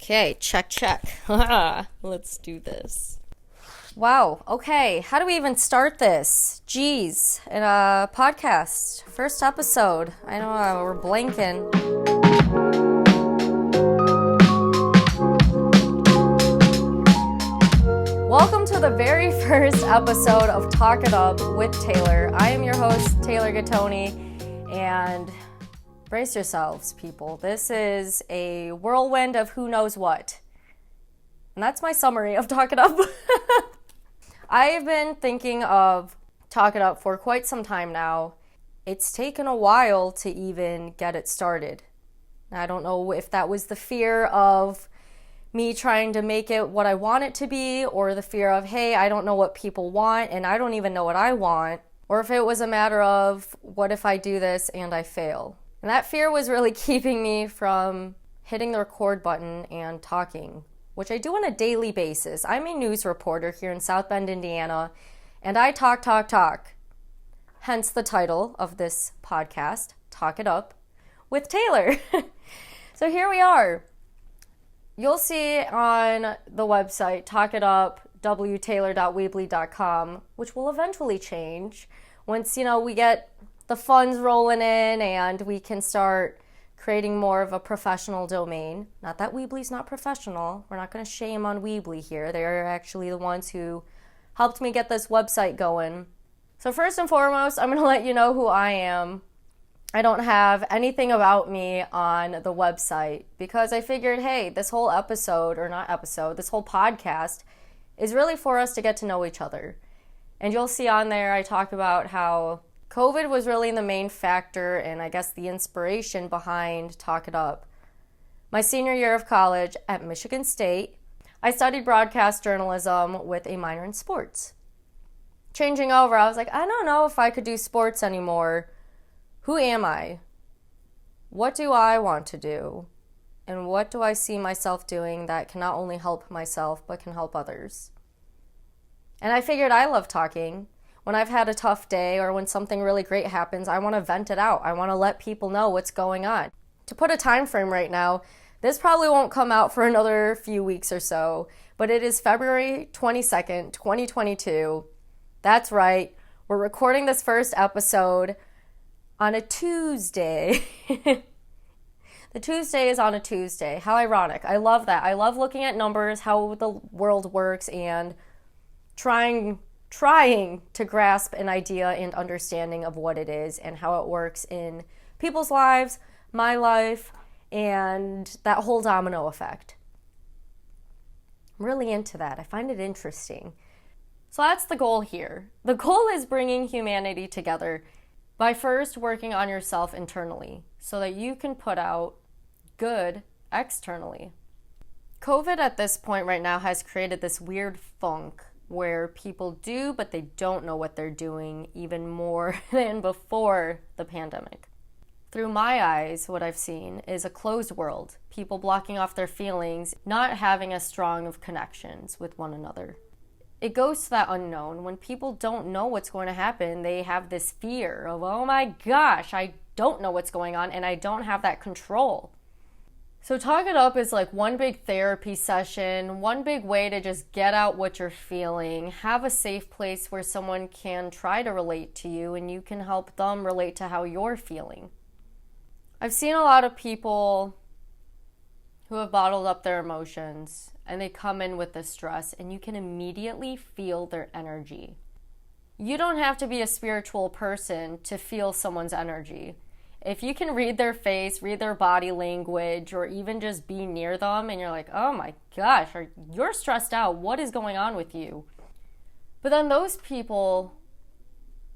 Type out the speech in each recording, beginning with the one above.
Okay, check. Let's do this. Wow, okay. How do we even start this? Jeez, in a podcast. First episode. I know we're blanking. Welcome to the very first episode of Talk It Up with Taylor. I am your host, Taylor Gattoni, and brace yourselves, people. This is a whirlwind of who knows what. And that's my summary of Talk It Up. I've been thinking of Talk It Up for quite some time now. It's taken a while to even get it started. I don't know if that was the fear of me trying to make it what I want it to be, or the fear of, hey, I don't know what people want and I don't even know what I want, or if it was a matter of, what if I do this and I fail? And that fear was really keeping me from hitting the record button and talking, which I do on a daily basis. I'm a news reporter here in South Bend, Indiana, and I talk. Hence the title of this podcast, Talk It Up with Taylor. So here we are. You'll see on the website, talkitupwtaylor.weebly.com, which will eventually change once, we get the funds rolling in and we can start creating more of a professional domain. Not that Weebly's not professional. We're not going to shame on Weebly here. They are actually the ones who helped me get this website going. So first and foremost, I'm going to let you know who I am. I don't have anything about me on the website because I figured, hey, this whole this whole podcast is really for us to get to know each other. And you'll see on there I talk about how COVID was really the main factor and I guess the inspiration behind Talk It Up. My senior year of college at Michigan State, I studied broadcast journalism with a minor in sports. Changing over, I was like, I don't know if I could do sports anymore. Who am I? What do I want to do? And what do I see myself doing that can not only help myself but can help others? And I figured I love talking. When I've had a tough day or when something really great happens, I want to vent it out. I want to let people know what's going on. To put a time frame right now, this probably won't come out for another few weeks or so, but it is February 22nd, 2022. That's right. We're recording this first episode on a Tuesday. The Tuesday is on a Tuesday. How ironic. I love that. I love looking at numbers, how the world works, and trying to grasp an idea and understanding of what it is and how it works in people's lives, my life, and that whole domino effect. I'm really into that. I find it interesting. So that's the goal here. The goal is bringing humanity together by first working on yourself internally so that you can put out good externally. COVID at this point right now has created this weird funk where people do, but they don't know what they're doing even more than before the pandemic. Through my eyes, what I've seen is a closed world, people blocking off their feelings, not having as strong of connections with one another. It goes to that unknown. When people don't know what's going to happen, they have this fear of, oh my gosh, I don't know what's going on and I don't have that control. So Talk It Up is like one big therapy session, one big way to just get out what you're feeling, have a safe place where someone can try to relate to you and you can help them relate to how you're feeling. I've seen a lot of people who have bottled up their emotions and they come in with the stress and you can immediately feel their energy. You don't have to be a spiritual person to feel someone's energy. If you can read their face, read their body language, or even just be near them and you're like, oh my gosh, you're stressed out. What is going on with you? But then those people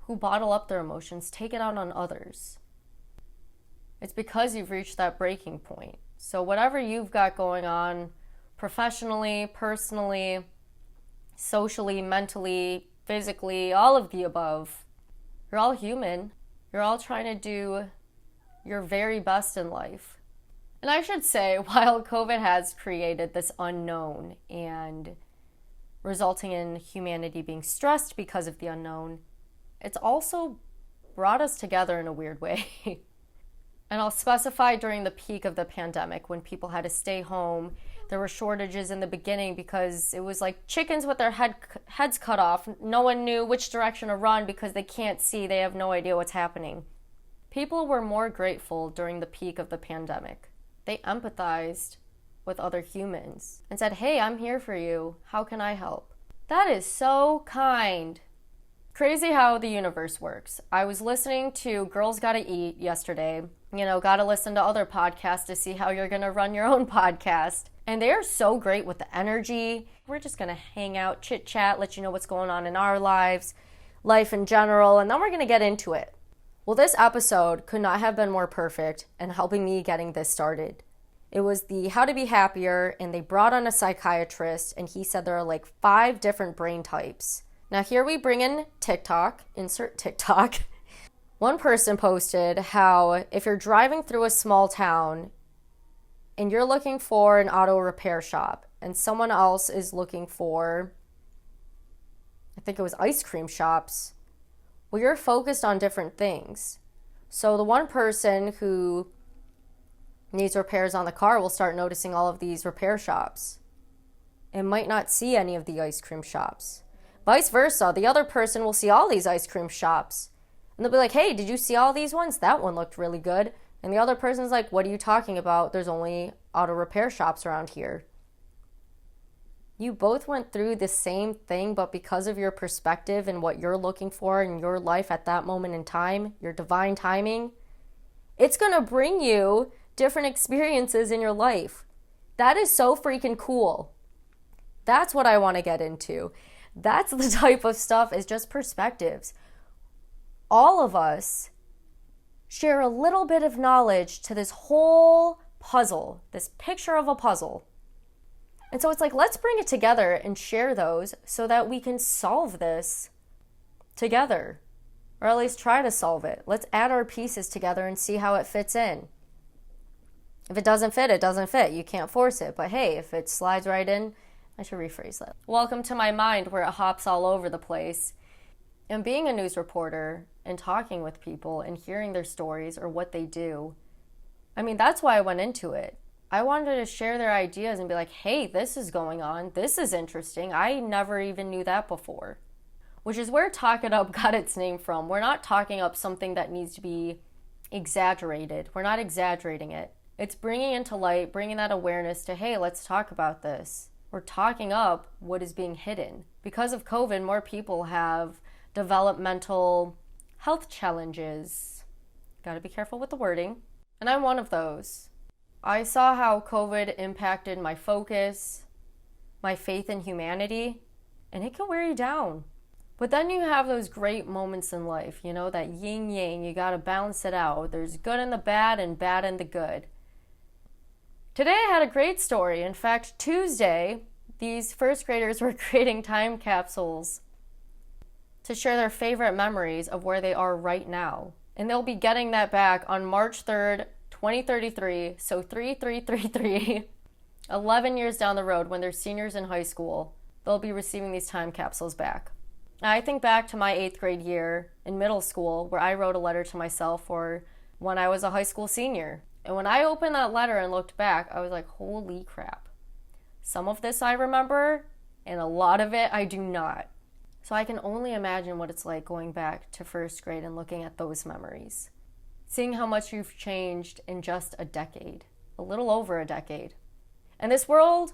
who bottle up their emotions take it out on others. It's because you've reached that breaking point. So whatever you've got going on professionally, personally, socially, mentally, physically, all of the above, you're all human. You're all trying to do your very best in life. And I should say, while COVID has created this unknown and resulting in humanity being stressed because of the unknown, it's also brought us together in a weird way. And I'll specify during the peak of the pandemic when people had to stay home There were shortages in the beginning because it was like chickens with their heads cut off. No one knew which direction to run because they can't see. They have no idea what's happening. People were more grateful during the peak of the pandemic. They empathized with other humans and said, hey, I'm here for you. How can I help? That is so kind. Crazy how the universe works. I was listening to Girls Gotta Eat yesterday. Gotta listen to other podcasts to see how you're gonna run your own podcast. And they are so great with the energy. We're just gonna hang out, chit chat, let you know what's going on in our lives, life in general, and then we're gonna get into it. Well, this episode could not have been more perfect in helping me getting this started. It was the How to Be Happier, and they brought on a psychiatrist, and he said there are like 5 different brain types. Now here we bring in TikTok, insert TikTok. One person posted how if you're driving through a small town and you're looking for an auto repair shop and someone else is looking for, I think it was ice cream shops, well, you're focused on different things. So the one person who needs repairs on the car will start noticing all of these repair shops and might not see any of the ice cream shops. Vice versa, the other person will see all these ice cream shops. And they'll be like, hey, did you see all these ones? That one looked really good. And the other person's like, what are you talking about? There's only auto repair shops around here. You both went through the same thing, but because of your perspective and what you're looking for in your life at that moment in time, your divine timing, it's going to bring you different experiences in your life. That is so freaking cool. That's what I want to get into. That's the type of stuff, is just perspectives. All of us share a little bit of knowledge to this whole puzzle, this picture of a puzzle. And so it's like, let's bring it together and share those so that we can solve this together, or at least try to solve it. Let's add our pieces together and see how it fits in. If it doesn't fit, it doesn't fit. You can't force it. But hey, if it slides right in, I should rephrase that. Welcome to my mind where it hops all over the place. And being a news reporter and talking with people and hearing their stories or what they do, that's why I went into it. I wanted to share their ideas and be like, hey, this is going on. This is interesting. I never even knew that before. Which is where Talk It Up got its name from. We're not talking up something that needs to be exaggerated. We're not exaggerating it. It's bringing into light, bringing that awareness to, hey, let's talk about this. We're talking up what is being hidden. Because of COVID, more people have developmental health challenges. Got to be careful with the wording. And I'm one of those. I saw how COVID impacted my focus, my faith in humanity, and it can wear you down. But then you have those great moments in life, that yin yang, you got to balance it out. There's good in the bad and bad in the good. Today I had a great story. In fact, Tuesday, these first graders were creating time capsules to share their favorite memories of where they are right now. And they'll be getting that back on March 3rd, 2033, so 3333, 11 years down the road when they're seniors in high school, they'll be receiving these time capsules back. I think back to my 8th grade year in middle school where I wrote a letter to myself for when I was a high school senior. And when I opened that letter and looked back, I was like, holy crap. Some of this I remember, and a lot of it I do not. So I can only imagine what it's like going back to first grade and looking at those memories. Seeing how much you've changed in just a decade, a little over a decade. In this world,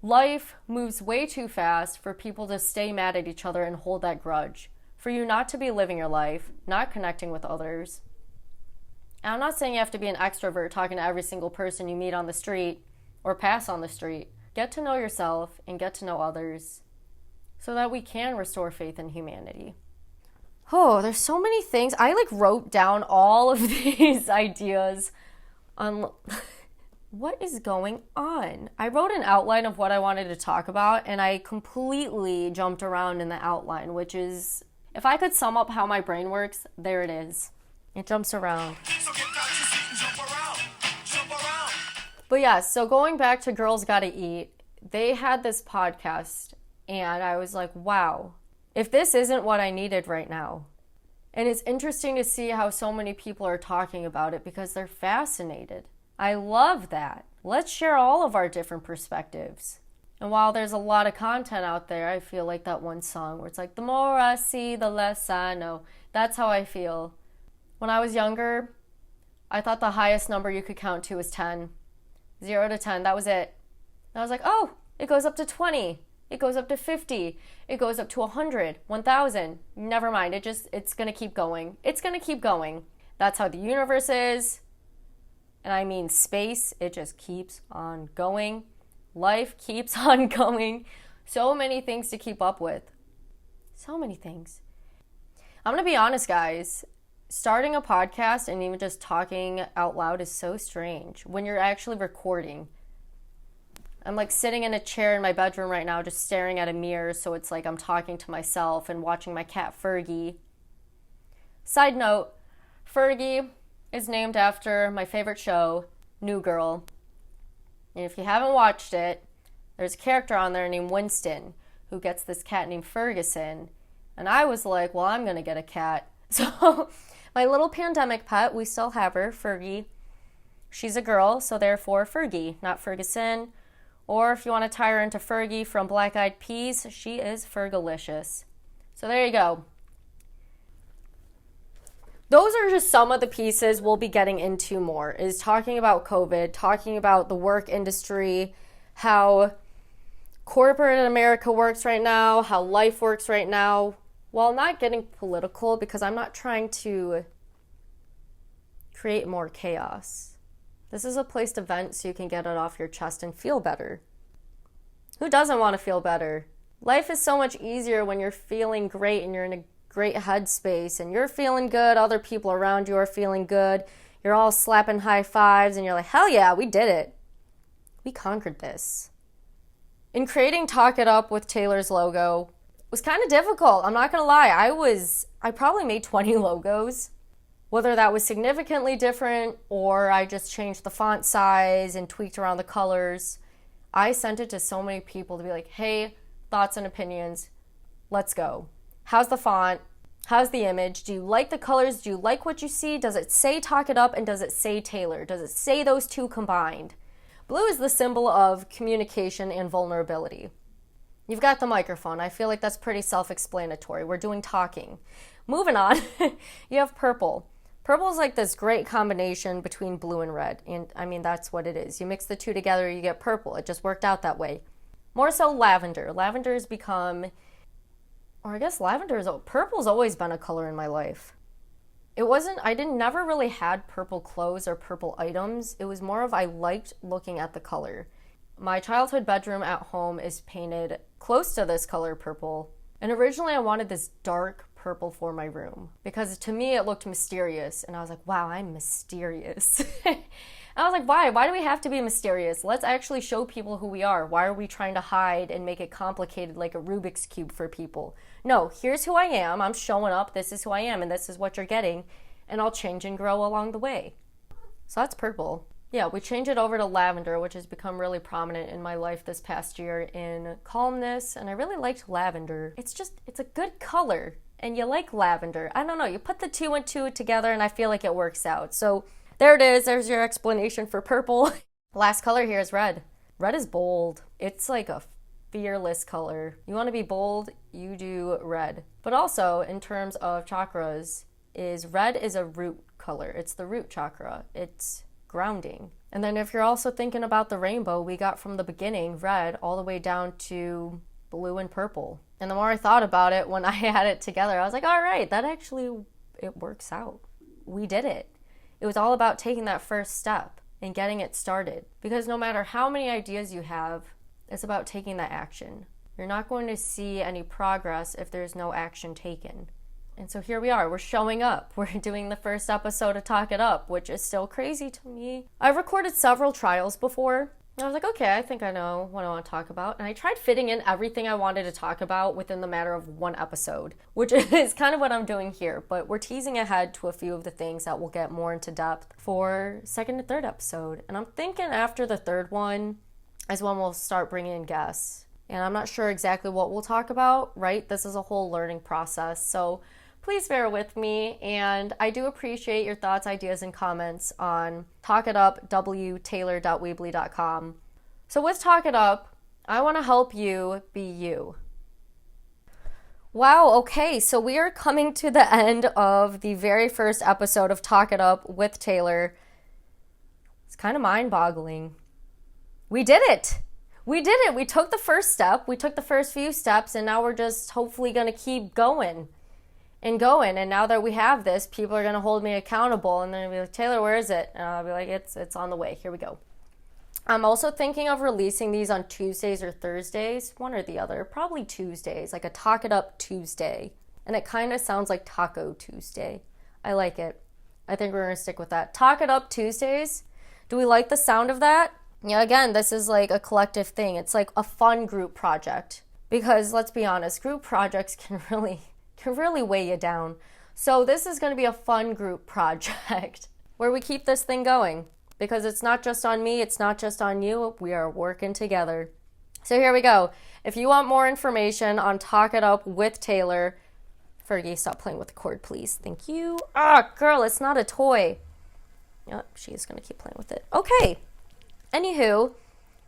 life moves way too fast for people to stay mad at each other and hold that grudge. For you not to be living your life, not connecting with others. And I'm not saying you have to be an extrovert talking to every single person you meet on the street or pass on the street. Get to know yourself and get to know others so that we can restore faith in humanity. Oh, there's so many things. I wrote down all of these ideas on what is going on. I wrote an outline of what I wanted to talk about and I completely jumped around in the outline, which is, if I could sum up how my brain works, there it is. It jumps around. So get back to seat and jump around. Jump around. But yeah, so going back to Girls Gotta Eat, they had this podcast and I was like, wow, if this isn't what I needed right now. And it's interesting to see how so many people are talking about it because they're fascinated. I love that. Let's share all of our different perspectives. And while there's a lot of content out there, I feel like that one song where it's like, the more I see, the less I know. That's how I feel. When I was younger, I thought the highest number you could count to was 10. 0 to 10, that was it. And I was like, oh, it goes up to 20. It goes up to 50. It goes up to 100, 1,000. Never mind. It's going to keep going. It's going to keep going. That's how the universe is. And I mean space. It just keeps on going. Life keeps on going. So many things to keep up with. So many things. I'm going to be honest, guys. Starting a podcast and even just talking out loud is so strange when you're actually recording. I'm like sitting in a chair in my bedroom right now, just staring at a mirror, so it's like I'm talking to myself and watching my cat Fergie. Side note, Fergie is named after my favorite show, New Girl. And if you haven't watched it, there's a character on there named Winston who gets this cat named Ferguson. And I was like, well, I'm going to get a cat. So my little pandemic pet, we still have her, Fergie. She's a girl, so therefore Fergie, not Ferguson. Or if you want to tie her into Fergie from Black Eyed Peas, she is Fergalicious. So there you go. Those are just some of the pieces we'll be getting into more, is talking about COVID, talking about the work industry, how corporate America works right now, how life works right now, while not getting political, because I'm not trying to create more chaos. This is a place to vent so you can get it off your chest and feel better. Who doesn't want to feel better? Life is so much easier when you're feeling great and you're in a great headspace and you're feeling good, other people around you are feeling good, you're all slapping high fives and you're like, hell yeah, we did it. We conquered this. In creating Talk It Up with Taylor's logo, it was kind of difficult. I'm not going to lie. I probably made 20 logos. Whether that was significantly different or I just changed the font size and tweaked around the colors, I sent it to so many people to be like, hey, thoughts and opinions, let's go. How's the font? How's the image? Do you like the colors? Do you like what you see? Does it say Talk It Up and does it say Taylor? Does it say those two combined? Blue is the symbol of communication and vulnerability. You've got the microphone. I feel like that's pretty self-explanatory. We're doing talking. Moving on, you have purple. Purple is like this great combination between blue and red. And I mean, that's what it is. You mix the two together, you get purple. It just worked out that way. More so lavender. Lavender has become, or I guess purple's always been a color in my life. I never really had purple clothes or purple items. It was more of I liked looking at the color. My childhood bedroom at home is painted close to this color, purple. And originally I wanted this dark purple for my room because to me it looked mysterious. And I was like, wow, I'm mysterious. I was like, why? Why do we have to be mysterious? Let's actually show people who we are. Why are we trying to hide and make it complicated like a Rubik's Cube for people? No, here's who I am. I'm showing up. This is who I am and this is what you're getting. And I'll change and grow along the way. So that's purple. Yeah, we changed it over to lavender, which has become really prominent in my life this past year in calmness, and I really liked lavender. It's a good color, and you like lavender. I don't know, you put the two and two together, and I feel like it works out. So there it is, there's your explanation for purple. Last color here is red. Red is bold. It's like a fearless color. You want to be bold, you do red. But also, in terms of chakras, red is a root color. It's the root chakra. It's grounding. And then if you're also thinking about the rainbow, we got from the beginning red all the way down to blue and purple. And the more I thought about it when I had it together, I was like, all right, it works out. We did it. It was all about taking that first step and getting it started. Because no matter how many ideas you have, it's about taking that action. You're not going to see any progress if there's no action taken. And so here we are, we're showing up. We're doing the first episode of Talk It Up, which is still crazy to me. I've recorded several trials before. And I was like, okay, I think I know what I want to talk about. And I tried fitting in everything I wanted to talk about within the matter of one episode, which is kind of what I'm doing here. But we're teasing ahead to a few of the things that we'll get more into depth for second and third episode. And I'm thinking after the third one is when we'll start bringing in guests. And I'm not sure exactly what we'll talk about, right? This is a whole learning process. So please bear with me, and I do appreciate your thoughts, ideas, and comments on talkitupwtaylor.weebly.com. So with Talk It Up, I want to help you be you. Wow, okay, so we are coming to the end of the very first episode of Talk It Up with Taylor. It's kind of mind-boggling. We did it! We did it! We took the first step, we took the first few steps, and now we're just hopefully going to keep going. And now that we have this, people are going to hold me accountable, and they're going to be like, Taylor, where is it? And I'll be like, it's on the way, here we go. I'm also thinking of releasing these on Tuesdays or Thursdays, one or the other, probably Tuesdays, like a Talk It Up Tuesday. And it kind of sounds like Taco Tuesday. I like it. I think we're going to stick with that. Talk It Up Tuesdays. Do we like the sound of that? Yeah, again, this is like a collective thing. It's like a fun group project. Because let's be honest, group projects can really weigh you down. So this is going to be a fun group project where we keep this thing going. Because it's not just on me, it's not just on you, we are working together. So here we go. If you want more information on Talk It Up with Taylor, Fergie, stop playing with the cord, please. Thank you. Ah, girl, it's not a toy. Oh, she's going to keep playing with it. Okay. Anywho,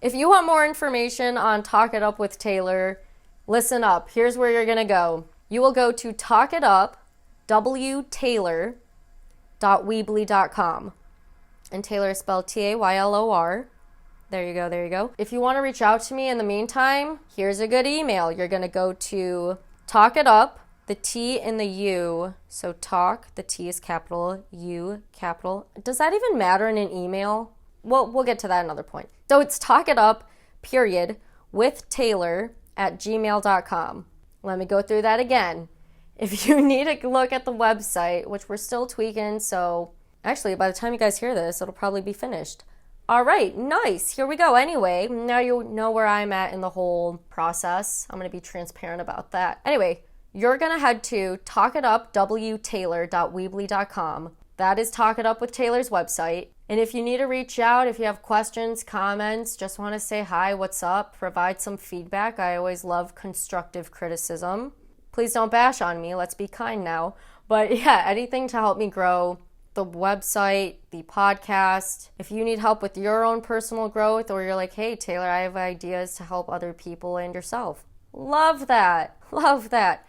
if you want more information on Talk It Up with Taylor, listen up. Here's where you're going to go. You will go to talkitupwtaylor.weebly.com. And Taylor is spelled Taylor. There you go. If you want to reach out to me in the meantime, here's a good email. You're going to go to Talk It Up, the T and the U. So talk, the T is capital, U capital. Does that even matter in an email? Well, we'll get to that another point. So it's Talk It Up, with Taylor@gmail.com. Let me go through that again. If you need a look at the website, which we're still tweaking, so actually, by the time you guys hear this, it'll probably be finished. All right, nice. Here we go. Anyway, now you know where I'm at in the whole process. I'm going to be transparent about that. Anyway, you're going to head to talkitupwtaylor.weebly.com. That is Talk It Up with Taylor's website. And if you need to reach out, if you have questions, comments, just want to say hi, what's up, provide some feedback. I always love constructive criticism. Please don't bash on me. Let's be kind now. But yeah, anything to help me grow the website, the podcast. If you need help with your own personal growth, or you're like, hey, Taylor, I have ideas to help other people and yourself. Love that. Love that.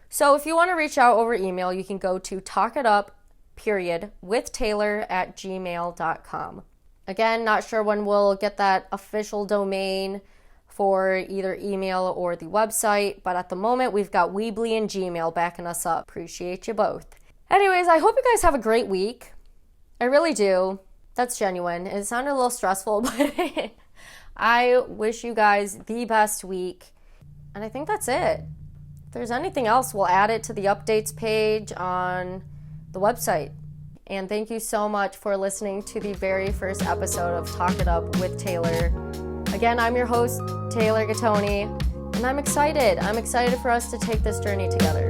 So if you want to reach out over email, you can go to talkitup with Taylor@gmail.com. Again, not sure when we'll get that official domain for either email or the website, but at the moment, we've got Weebly and Gmail backing us up. Appreciate you both. Anyways, I hope you guys have a great week. I really do. That's genuine. It sounded a little stressful, but I wish you guys the best week. And I think that's it. If there's anything else, we'll add it to the updates page on the website. And thank you so much for listening to the very first episode of Talk It Up with Taylor. Again, I'm your host, Taylor Gattoni, and I'm excited. I'm excited for us to take this journey together.